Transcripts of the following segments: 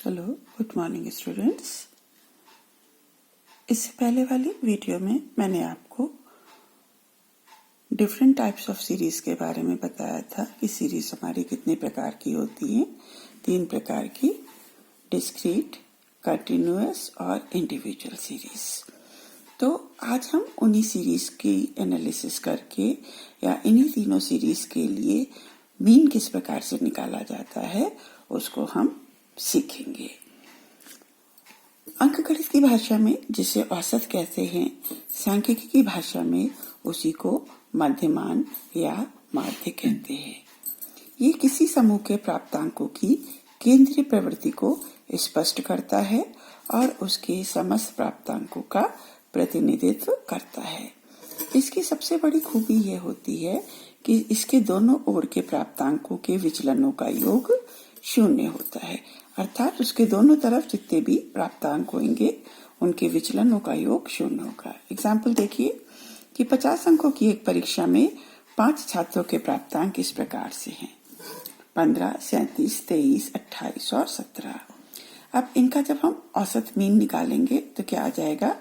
Hello, good morning students. इससे पहले वाली वीडियो में मैंने आपको डिफरेंट टाइप्स ऑफ सीरीज के बारे में बताया था कि सीरीज हमारी कितने प्रकार की होती हैं। 3 प्रकार की, डिस्क्रीट, कंटिन्यूअस और इंडिविजुअल सीरीज। तो आज हम उन्हीं सीरीज की एनालिसिस करके या इन्हीं तीनों सीरीज के लिए मीन किस प्रकार से निकाला जाता है उसको हम सीखेंगे। अंकगणित की भाषा में जिसे औसत कहते हैं, सांख्यिकी की भाषा में उसी को मध्यमान या माध्य कहते हैं। ये किसी समूह के प्राप्तांकों की केंद्रीय प्रवृत्ति को स्पष्ट करता है और उसके समस्त प्राप्तांकों का प्रतिनिधित्व करता है। इसकी सबसे बड़ी खूबी यह होती है कि इसके दोनों ओर के प्राप्तांकों के विचलनों का योग 0 होता है, अर्थात उसके दोनों तरफ जितने भी प्राप्तांक होंगे उनके विचलनों का योग 0 होगा। एग्जाम्पल देखिए कि 50 अंकों की एक परीक्षा में 5 छात्रों के प्राप्तांक इस प्रकार से हैं: 15, 37, 23, 28 और 17। अब इनका जब हम औसत मीन निकालेंगे तो क्या आ जाएगा?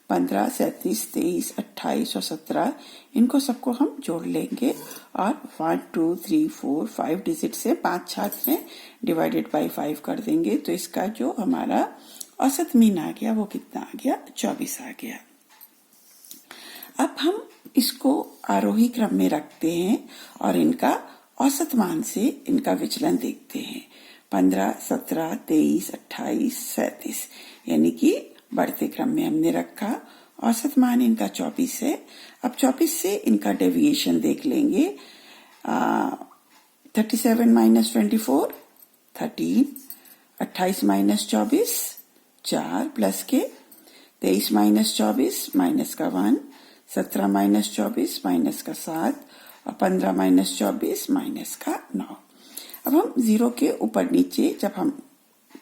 15, 37, 23, 28 और 17, इनको सबको हम जोड़ लेंगे और 1, 2, 3, 4, 5 डिजिट से 5 छात्र हैं, डिवाइडेड बाई 5 कर देंगे तो इसका जो हमारा औसत मीन आ गया वो कितना आ गया? 24 आ गया। अब हम इसको आरोही क्रम में रखते हैं और इनका औसत मान से इनका विचलन देखते हैं। 15, 17, 23, 28, 37, यानी कि बढ़ते क्रम में हमने रखा। औसत मान इनका 24 है। अब 24 से इनका डेविएशन देख लेंगे। 37 माइनस 24 13, 28 माइनस 24 4 प्लस के, 23 माइनस 24 माइनस का 1, 17 माइनस 24 माइनस का 7 और 15 माइनस 24 माइनस का 9। अब हम 0 के ऊपर नीचे जब हम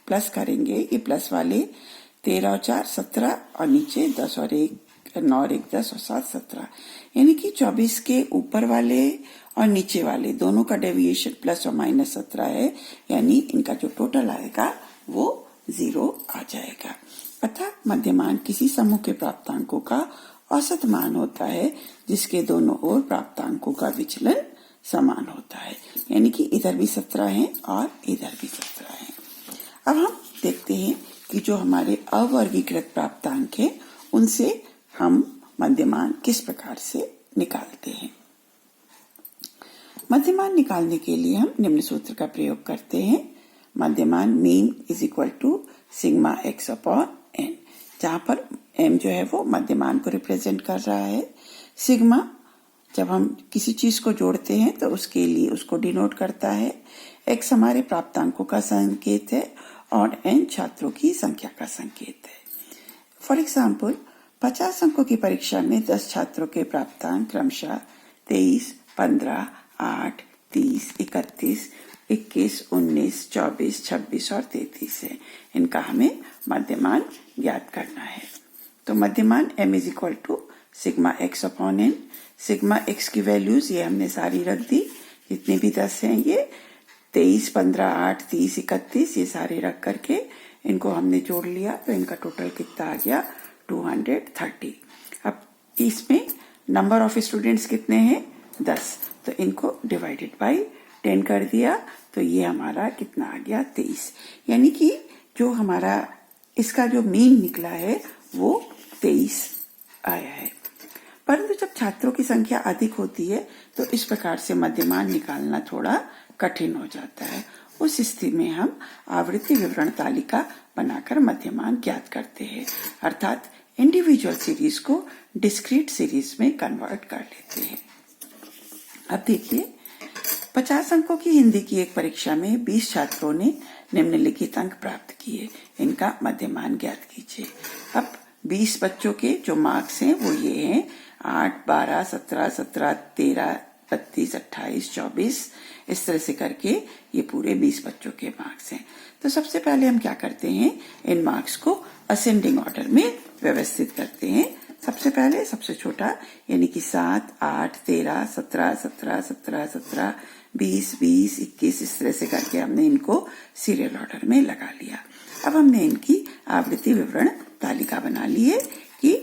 प्लस करेंगे, ये प्लस वाले 13 और 4 17 और नीचे 10 और 1 9 और 1 10 और 7 17, यानी कि 24 के ऊपर वाले और नीचे वाले दोनों का डेविएशन प्लस और माइनस 17 है, यानी इनका जो टोटल आएगा वो 0 आ जाएगा। अर्थात मध्यमान किसी समूह के प्राप्तांकों का औसत मान होता है जिसके दोनों ओर प्राप्तांकों का विचलन समान होता है, यानी कि इधर भी 17 है और इधर भी 17 है। अब हम देखते हैं कि जो हमारे अवर्गीकृत प्राप्तांक है उनसे हम मध्यमान किस प्रकार से निकालते हैं। मध्यमान निकालने के लिए हम निम्न सूत्र का प्रयोग करते हैं। मध्यमान mean is equal to sigma x upon n, जहां पर एम जो है वो मध्यमान को रिप्रेजेंट कर रहा है। सिग्मा जब हम किसी चीज को जोड़ते हैं तो उसके लिए उसको डिनोट करता है। एक्स हमारे प्राप्तांकों का संकेत है और एन छात्रों की संख्या का संकेत है। फॉर एग्जाम्पल 50 अंकों की परीक्षा में 10 छात्रों के प्राप्तांक क्रमशः 23, 15, 8, 30, 31, 21, 19, 24, 26 और 33 है। इनका हमें मध्यमान ज्ञात करना है। तो मध्यमान m is equal to sigma x upon n. Sigma x की वैल्यूज ये हमने सारी रख दी, जितने भी 10 हैं ये 23, 15, 8, 30, 31 ये सारे रख करके इनको हमने जोड़ लिया तो इनका टोटल कितना आ गया? 230। अब इसमें नंबर ऑफ स्टूडेंट्स कितने हैं? 10, तो इनको डिवाइडेड बाई 10 कर दिया तो ये हमारा कितना आ गया? 23, यानी कि जो हमारा इसका जो मीन निकला है वो 23 आया है। परंतु जब छात्रों की संख्या अधिक होती है तो इस प्रकार से मध्यमान निकालना थोड़ा कठिन हो जाता है। उस स्थिति में हम आवृत्ति विवरण तालिका बनाकर मध्यमान ज्ञात करते हैं, अर्थात इंडिविजुअल सीरीज को डिस्क्रीट सीरीज में कन्वर्ट कर लेते हैं। अब देखिए 50 अंकों की हिंदी की एक परीक्षा में 20 छात्रों ने निम्नलिखित अंक प्राप्त किए, इनका मध्यमान ज्ञात कीजिए। अब 20 बच्चों के जो मार्क्स हैं वो ये हैं 8, 12, 17, 17, 13, 32, 28, 24, इस तरह से करके ये पूरे 20 बच्चों के मार्क्स हैं। तो सबसे पहले हम क्या करते हैं, इन मार्क्स को असेंडिंग ऑर्डर में व्यवस्थित करते हैं। सबसे पहले सबसे छोटा यानी कि 7, 8, 13, 17, 17, 17, 17, 20, 20, 21 इस तरह से करके हमने इनको सीरियल ऑर्डर में लगा लिया। अब हमने इनकी आवृत्ति विवरण तालिका बना ली है कि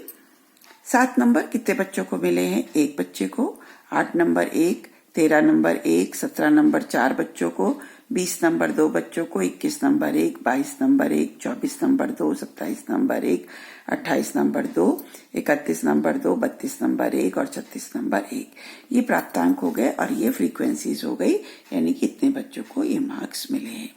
7 नंबर कितने बच्चों को मिले हैं, 1 बच्चे को, 8 नंबर 1, 13 नंबर 1, 17 नंबर 4 बच्चों को, 20 नंबर 2 बच्चों को, 21 number 1, 22 number 1, 24 number 2, 27 number 1, 28 number 2, 31 number 2, 32 number 1 और 36 नंबर 1। ये प्राप्तांक हो गए और ये फ्रीक्वेंसीज हो गई, यानी कि इतने बच्चों को ये मार्क्स मिले हैं।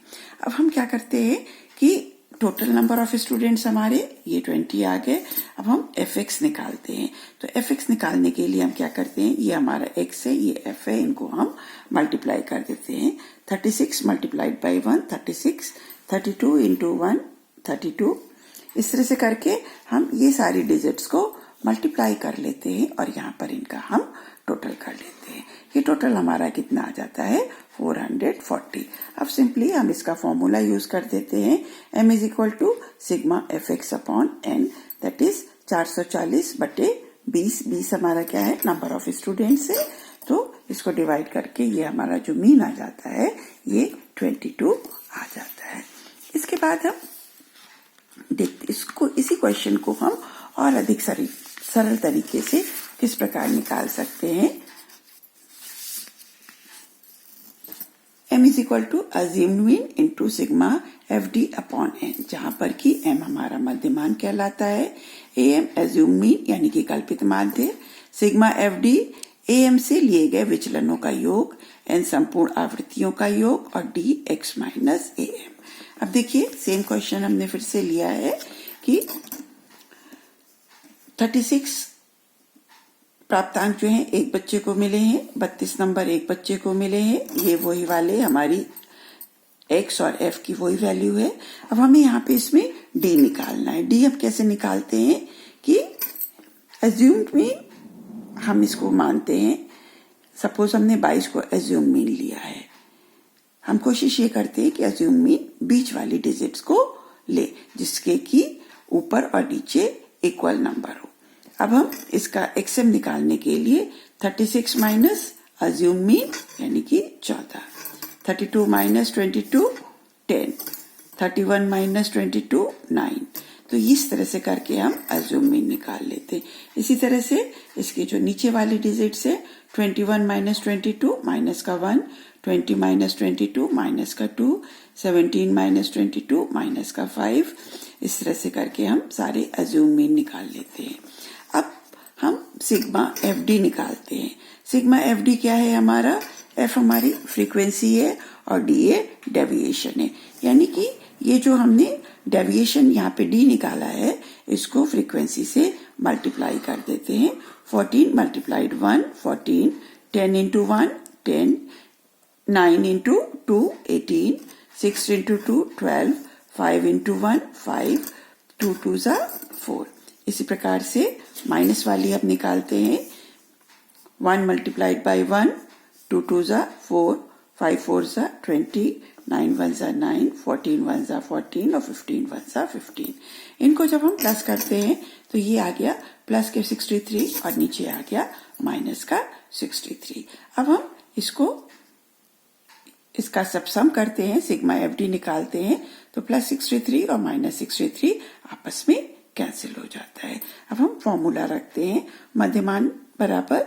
अब हम क्या करते हैं कि टोटल नंबर ऑफ स्टूडेंट्स हमारे ये 20 आ गए। अब हम fx निकालते हैं। तो fx निकालने के लिए हम क्या करते हैं, ये हमारा x है, ये f है, इनको हम मल्टीप्लाई कर देते हैं। 36 मल्टीप्लाइड बाई 1 36, 32 इंटू 1 32। इस तरह से करके हम ये सारी डिजिट्स को मल्टीप्लाई कर लेते हैं और यहाँ पर इनका हम टोटल कर लेते हैं। ये टोटल हमारा कितना आ जाता है, 440। अब सिंपली हम इसका फॉर्मूला यूज कर देते हैं, m is equal to sigma fx upon n, that is 440 बटे 20। 20 हमारा क्या है, नंबर ऑफ स्टूडेंट्स है, तो इसको डिवाइड करके ये हमारा जो मीन आ जाता है ये 22 आ जाता है। इसके बाद हम देखते इसको, इसी क्वेश्चन को हम और अधिक सरल तरीके से किस प्रकार निकाल सकते हैं। m is equal to assumed mean into sigma fd upon n, जहां पर कि m हमारा मध्यमान कहलाता है, am अज्यूम्ड मीन यानी कि कल्पित माध्य, सिग्मा fd am से लिए गए विचलनों का योग, n संपूर्ण आवृत्तियों का योग और d x माइनस am। अब देखिए सेम क्वेश्चन हमने फिर से लिया है कि 36 प्राप्तांक जो हैं 1 बच्चे को मिले हैं, 32 नंबर 1 बच्चे को मिले हैं, ये वही वाले हमारी x और f की वही वैल्यू है। अब हमें यहाँ पे इसमें d निकालना है। d हम कैसे निकालते हैं कि अज्यूम्ड मीन हम इसको मानते हैं, सपोज हमने 22 को अज्यूम मीन लिया है, हम कोशिश ये करते हैं कि अज्यूम मीन बीच वाली डिजिट्स को ले जिसके कि ऊपर और नीचे इक्वल नंबर हो। अब हम इसका xm निकालने के लिए 36 माइनस अज्यूम मीन यानी कि 14, 32 माइनस 22 10, 31 माइनस 22 9। तो इस तरह से करके हम अज्यूम मीन निकाल लेते हैं। इसी तरह से इसके जो नीचे वाली डिजिट्स है 21 माइनस 22 माइनस का 1, 20 माइनस 22 माइनस का 2, 17 माइनस 22 माइनस का 5। इस तरह से करके हम सारे अज्यूम मीन निकाल लेते हैं। अब हम सिग्मा fd निकालते हैं। सिग्मा fd क्या है हमारा, f हमारी फ्रीक्वेंसी है और d ये डेविएशन है, यानी कि ये जो हमने डेविएशन यहाँ पे d निकाला है इसको फ्रीक्वेंसी से मल्टीप्लाई कर देते हैं। 14 multiplied 1 14, 10 into 1 10, 9 into 2 18, 6 into 2 12, 5 into 1 5, 2 2 जा 4। इसी प्रकार से माइनस वाली अब निकालते हैं। 1 मल्टीप्लाइड बाई 1, 2 2 जा 4, 5 4 जा 20, 9 1 जा 9, 14 1 जा 14 और 15 1 जा 15। इनको जब हम प्लस करते हैं तो ये आ गया प्लस के 63 और नीचे आ गया माइनस का 63। अब हम इसका सब सम करते हैं, सिग्मा fd निकालते हैं तो प्लस 63 और माइनस 63 आपस में कैंसिल हो जाता है। अब हम फॉर्मूला रखते हैं, मध्यमान बराबर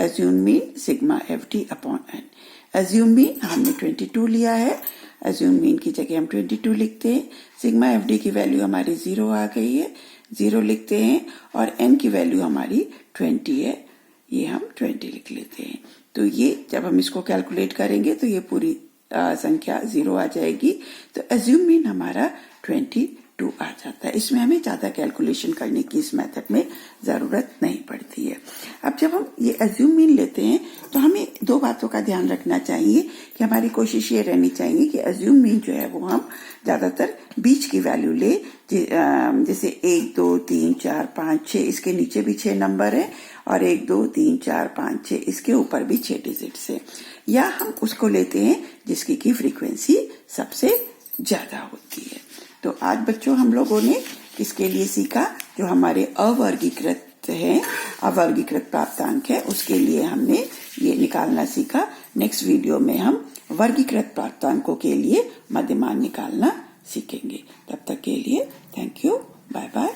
assume mean sigma fd upon n। Assume mean हमने 22 लिया है, अज्यूम मीन की जगह हम 22 लिखते हैं। सिग्मा fd की वैल्यू हमारी 0 आ गई है, 0 लिखते हैं और n की वैल्यू हमारी 20 है, ये हम 20 लिख लेते हैं। तो ये जब हम इसको कैलकुलेट करेंगे तो ये पूरी संख्या 0 आ जाएगी। तो अज्यूम मीन हमारा 22 आ जाता है। इसमें हमें ज्यादा कैलकुलेशन करने की इस मेथड में जरूरत नहीं पड़ती है। अब जब हम ये अज्यूम मीन लेते हैं तो हमें 2 बातों का ध्यान रखना चाहिए कि हमारी कोशिश ये रहनी चाहिए कि अज्यूम मीन जो है वो हम ज्यादातर बीच की वैल्यू ले, जैसे 1 2 3 4 5 6, इसके नीचे भी 6 नंबर है और 1 2 3 4 5 6 इसके ऊपर भी 6 डिजिट्स है, या हम उसको लेते हैं जिसकी की फ्रीक्वेंसी सबसे ज्यादा होती है। तो आज बच्चों हम लोगों ने किसके लिए सीखा, जो हमारे अवर्गीकृत है, अवर्गीकृत प्राप्तांक है, उसके लिए हमने ये निकालना सीखा। नेक्स्ट वीडियो में हम वर्गीकृत प्राप्तांकों के लिए मध्यमान निकालना सीखेंगे। तब तक तक के लिए थैंक यू, बाय बाय।